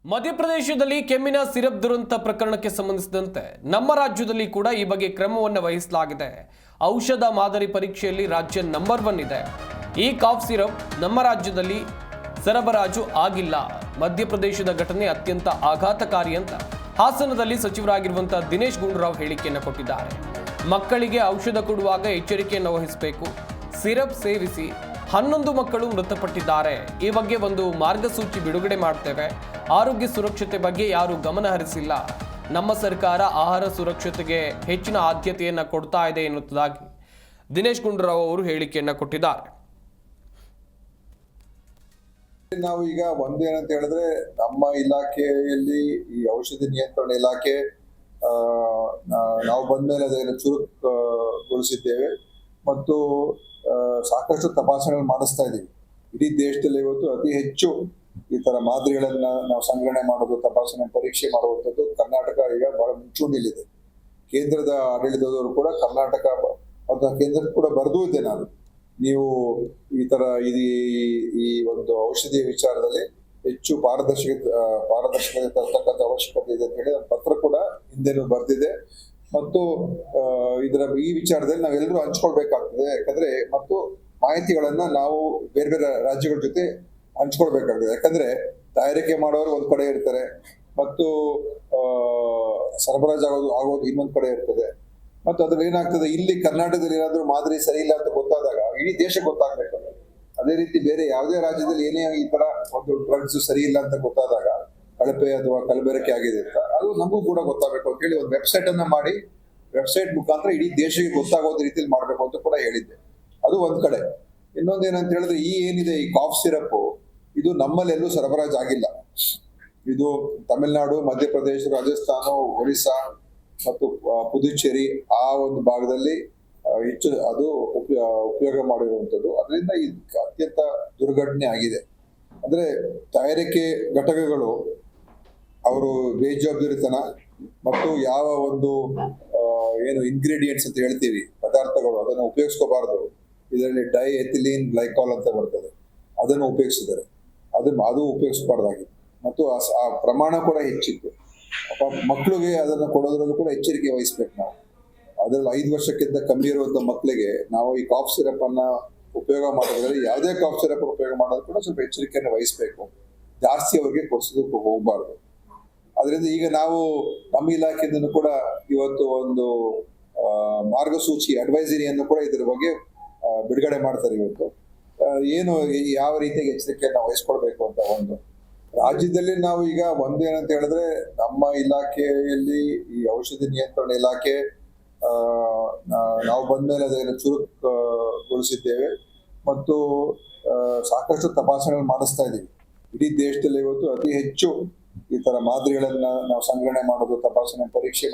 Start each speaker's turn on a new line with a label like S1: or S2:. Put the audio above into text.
S1: ಮಧ್ಯಪ್ರದೇಶದಲ್ಲಿ ಕೆಮ್ಮಿನ ಸಿರಪ್ ದುರಂತ ಪ್ರಕರಣಕ್ಕೆ ಸಂಬಂಧಿಸಿದಂತೆ ನಮ್ಮ ರಾಜ್ಯದಲ್ಲಿ ಕೂಡ ಈ ಬಗ್ಗೆ ಕ್ರಮವನ್ನು ವಹಿಸಲಾಗಿದೆ. ಔಷಧ ಮಾದರಿ ಪರೀಕ್ಷೆಯಲ್ಲಿ ರಾಜ್ಯ ನಂಬರ್ 1 ಇದೆ. ಈ ಕಾಫ್ ಸಿರಪ್ ನಮ್ಮ ರಾಜ್ಯದಲ್ಲಿ ಸರಬರಾಜು ಆಗಿಲ್ಲ. ಮಧ್ಯಪ್ರದೇಶದ ಘಟನೆ ಅತ್ಯಂತ ಆಘಾತಕಾರಿ ಅಂತ ಹಾಸನದಲ್ಲಿ ಸಚಿವರಾಗಿರುವಂತಹ ದಿನೇಶ್ ಗುಂಡೂರಾವ್ ಹೇಳಿಕೆಯನ್ನು ಕೊಟ್ಟಿದ್ದಾರೆ. ಮಕ್ಕಳಿಗೆ ಔಷಧ ಕೊಡುವಾಗ ಎಚ್ಚರಿಕೆಯನ್ನು ವಹಿಸಬೇಕು. ಸಿರಪ್ ಸೇವಿಸಿ 11 ಮಕ್ಕಳು ಮೃತಪಟ್ಟಿದ್ದಾರೆ. ಈ ಬಗ್ಗೆ ಒಂದು ಮಾರ್ಗಸೂಚಿ ಬಿಡುಗಡೆ ಮಾಡ್ತೇವೆ. ಆರೋಗ್ಯ ಸುರಕ್ಷತೆ ಬಗ್ಗೆ ಯಾರು ಗಮನ ಹರಿಸಿಲ್ಲ. ನಮ್ಮ ಸರ್ಕಾರ ಆಹಾರ ಸುರಕ್ಷತೆಗೆ ಹೆಚ್ಚಿನ ಆದ್ಯತೆಯನ್ನು ಕೊಡ್ತಾ ಇದೆ ಎನ್ನುವುದಾಗಿ ದಿನೇಶ್ ಗುಂಡೂರಾವ್ ಅವರು ಹೇಳಿಕೆಯನ್ನು ಕೊಟ್ಟಿದ್ದಾರೆ.
S2: ನಾವು ಈಗ ಒಂದೇನಂತ ಹೇಳಿದ್ರೆ ನಮ್ಮ ಇಲಾಖೆಯಲ್ಲಿ ಈ ಔಷಧಿ ನಿಯಂತ್ರಣ ಇಲಾಖೆ ನಾವು ಬಂದ ಮೇಲೆ ಅದನ್ನು ಚುರುಕುಗೊಳಿಸಿದ್ದೇವೆ ಮತ್ತು ಸಾಕಷ್ಟು ತಪಾಸಣೆಗಳು ಮಾಡಿಸ್ತಾ ಇದ್ದೀವಿ. ಇಡೀ ದೇಶದಲ್ಲಿ ಇವತ್ತು ಅತಿ ಹೆಚ್ಚು ಈ ತರ ಮಾದರಿಗಳನ್ನ ನಾವು ಸಂಗ್ರಹಣೆ ಮಾಡೋದು, ತಪಾಸಣೆ ಪರೀಕ್ಷೆ ಮಾಡುವಂಥದ್ದು ಕರ್ನಾಟಕ ಈಗ ಬಹಳ ಮುಂಚೂಣಿಯಲ್ಲಿದೆ. ಕೇಂದ್ರದ ಆಡಳಿತದವರು ಕೂಡ ಕರ್ನಾಟಕ ಅಥವಾ ಕೇಂದ್ರಕ್ಕೆ ಕೂಡ ಬರೆದೂ ಇದ್ದೆ ನಾನು, ನೀವು ಈ ತರ ಈ ಒಂದು ಔಷಧಿಯ ವಿಚಾರದಲ್ಲಿ ಹೆಚ್ಚು ಪಾರದರ್ಶಕತೆ ತರ್ತಕ್ಕಂಥ ಅವಶ್ಯಕತೆ ಇದೆ ಅಂತ ಹೇಳಿ ನನ್ನ ಪತ್ರ ಕೂಡ ಹಿಂದೆನೂ ಬರ್ದಿದೆ. ಮತ್ತು ಈ ವಿಚಾರದಲ್ಲಿ ನಾವೆಲ್ಲರೂ ಹಂಚ್ಕೊಳ್ಬೇಕಾಗ್ತದೆ. ಯಾಕಂದ್ರೆ ಮತ್ತು ಮಾಹಿತಿಗಳನ್ನ ನಾವು ಬೇರೆ ಬೇರೆ ರಾಜ್ಯಗಳ ಜೊತೆ ಹಂಚ್ಕೊಳ್ಬೇಕಾಗ್ತದೆ. ಯಾಕಂದ್ರೆ ತಯಾರಿಕೆ ಮಾಡೋರು ಒಂದ್ ಕಡೆ ಇರ್ತಾರೆ ಮತ್ತು ಸರಬರಾಜು ಆಗೋದು ಇನ್ನೊಂದ್ ಕಡೆ ಇರ್ತದೆ. ಮತ್ತು ಅದ್ರಲ್ಲಿ ಏನಾಗ್ತದೆ, ಇಲ್ಲಿ ಕರ್ನಾಟಕದಲ್ಲಿ ಏನಾದ್ರೂ ಮಾದರಿ ಸರಿ ಇಲ್ಲ ಅಂತ ಗೊತ್ತಾದಾಗ ಇಡೀ ದೇಶಕ್ಕೆ ಗೊತ್ತಾಗ್ಬೇಕು. ಅದೇ ರೀತಿ ಬೇರೆ ಯಾವುದೇ ರಾಜ್ಯದಲ್ಲಿ ಏನೇ ಈ ತರ ಒಂದು ಡ್ರಗ್ಸ್ ಸರಿ ಇಲ್ಲ ಅಂತ ಗೊತ್ತಾದಾಗ ಕಳಪೆ ಅಥವಾ ಕಲಬೆರಕೆ ಆಗಿದೆ ಅಂತ ಅದು ನಮಗೂ ಕೂಡ ಗೊತ್ತಾಗಬೇಕು ಅಂತ ಹೇಳಿ ಒಂದು ವೆಬ್ಸೈಟ್ ಅನ್ನ ಮಾಡಿ, ವೆಬ್ಸೈಟ್ ಮುಖಾಂತರ ಇಡೀ ದೇಶಕ್ಕೆ ಗೊತ್ತಾಗೋದ ರೀತಿಯಲ್ಲಿ ಮಾಡ್ಬೇಕು ಅಂತ ಕೂಡ ಹೇಳಿದ್ದೆ. ಅದು ಒಂದ್ ಕಡೆ. ಇನ್ನೊಂದೇನಂತ ಹೇಳಿದ್ರೆ ಏನಿದೆ ಈ ಕಾಫ್ ಸಿರಪ್, ಇದು ನಮ್ಮಲ್ಲೆಲ್ಲೂ ಸರಬರಾಜು ಆಗಿಲ್ಲ. ಇದು ತಮಿಳುನಾಡು, ಮಧ್ಯಪ್ರದೇಶ, ರಾಜಸ್ಥಾನ, ಒರಿಸ್ಸಾ ಮತ್ತು ಪುದುಚೇರಿ ಆ ಒಂದು ಭಾಗದಲ್ಲಿ ಹೆಚ್ಚು ಅದು ಉಪಯೋಗ ಮಾಡಿರುವಂಥದ್ದು. ಅದರಿಂದ ಇದು ಅತ್ಯಂತ ದುರ್ಘಟನೆ ಆಗಿದೆ. ಅಂದ್ರೆ ತಯಾರಿಕೆ ಘಟಕಗಳು ಅವರು ಬೇಜವಾಬ್ದಾರಿತನ ಮತ್ತು ಯಾವ ಒಂದು ಏನು ಇಂಗ್ರೀಡಿಯೆಂಟ್ಸ್ ಅಂತ ಹೇಳ್ತೀವಿ ಪದಾರ್ಥಗಳು ಅದನ್ನು ಉಪಯೋಗಿಸ್ಕೋಬಾರ್ದು. ಇದರಲ್ಲಿ ಡೈಎಥಿಲೀನ್ ಗ್ಲೈಕಾಲ್ ಅಂತ ಬರ್ತದೆ, ಅದನ್ನು ಉಪಯೋಗಿಸಿದ್ದಾರೆ. ಅದು ಉಪಯೋಗಿಸಬಾರ್ದಾಗಿತ್ತು ಮತ್ತು ಆ ಪ್ರಮಾಣ ಕೂಡ ಹೆಚ್ಚಿತ್ತು. ಮಕ್ಕಳಿಗೆ ಅದನ್ನು ಕೊಡೋದ್ರಲ್ಲೂ ಕೂಡ ಎಚ್ಚರಿಕೆ ವಹಿಸ್ಬೇಕು ನಾವು. ಅದರಲ್ಲಿ 5 ವರ್ಷಕ್ಕಿಂತ ಕಮ್ಮಿ ಇರುವಂತ ಮಕ್ಕಳಿಗೆ ನಾವು ಈ ಕಾಫ್ ಸಿರಪ್ ಅನ್ನ ಉಪಯೋಗ ಮಾಡೋದ್ರಲ್ಲಿ ಯಾವುದೇ ಕಾಫ್ ಸಿರಪ್ ಉಪಯೋಗ ಮಾಡೋದು ಕೂಡ ಸ್ವಲ್ಪ ಎಚ್ಚರಿಕೆಯನ್ನು ವಹಿಸಬೇಕು. ಜಾಸ್ತಿ ಅವ್ರಿಗೆ ಕೊಡಿಸೋದಕ್ಕೆ ಹೋಗಬಾರ್ದು. ಅದರಿಂದ ಈಗ ನಾವು ನಮ್ಮ ಇಲಾಖೆಯಿಂದ ಕೂಡ ಇವತ್ತು ಒಂದು ಮಾರ್ಗಸೂಚಿ ಅಡ್ವೈಸರಿಯನ್ನು ಕೂಡ ಇದರ ಬಗ್ಗೆ ಬಿಡುಗಡೆ ಮಾಡ್ತಾರೆ. ಇವತ್ತು ಏನು ಯಾವ ರೀತಿಯಾಗಿ ಎಚ್ಚರಿಕೆಯನ್ನು ವಹಿಸ್ಕೊಳ್ಬೇಕು ಅಂತ ಒಂದು ರಾಜ್ಯದಲ್ಲಿ ನಾವು ಈಗ ಒಂದೇನಂತ ಹೇಳಿದ್ರೆ ನಮ್ಮ ಇಲಾಖೆಯಲ್ಲಿ ಈ ಔಷಧಿ ನಿಯಂತ್ರಣ ಇಲಾಖೆ ನಾವು ಬಂದ ಮೇಲೆ ಅದನ್ನು ಚುರುಕುಗೊಳಿಸಿದ್ದೇವೆ ಮತ್ತು ಸಾಕಷ್ಟು ತಪಾಸಣೆಗಳು ಮಾಡಿಸ್ತಾ ಇದ್ದೀವಿ. ಇಡೀ ದೇಶದಲ್ಲಿ ಇವತ್ತು ಅತಿ ಹೆಚ್ಚು ಈ ತರ ಮಾದರಿಗಳನ್ನ ನಾವು ಸಂಗ್ರಹಣೆ ಮಾಡೋದು, ತಪಾಸಣೆ ಪರೀಕ್ಷೆ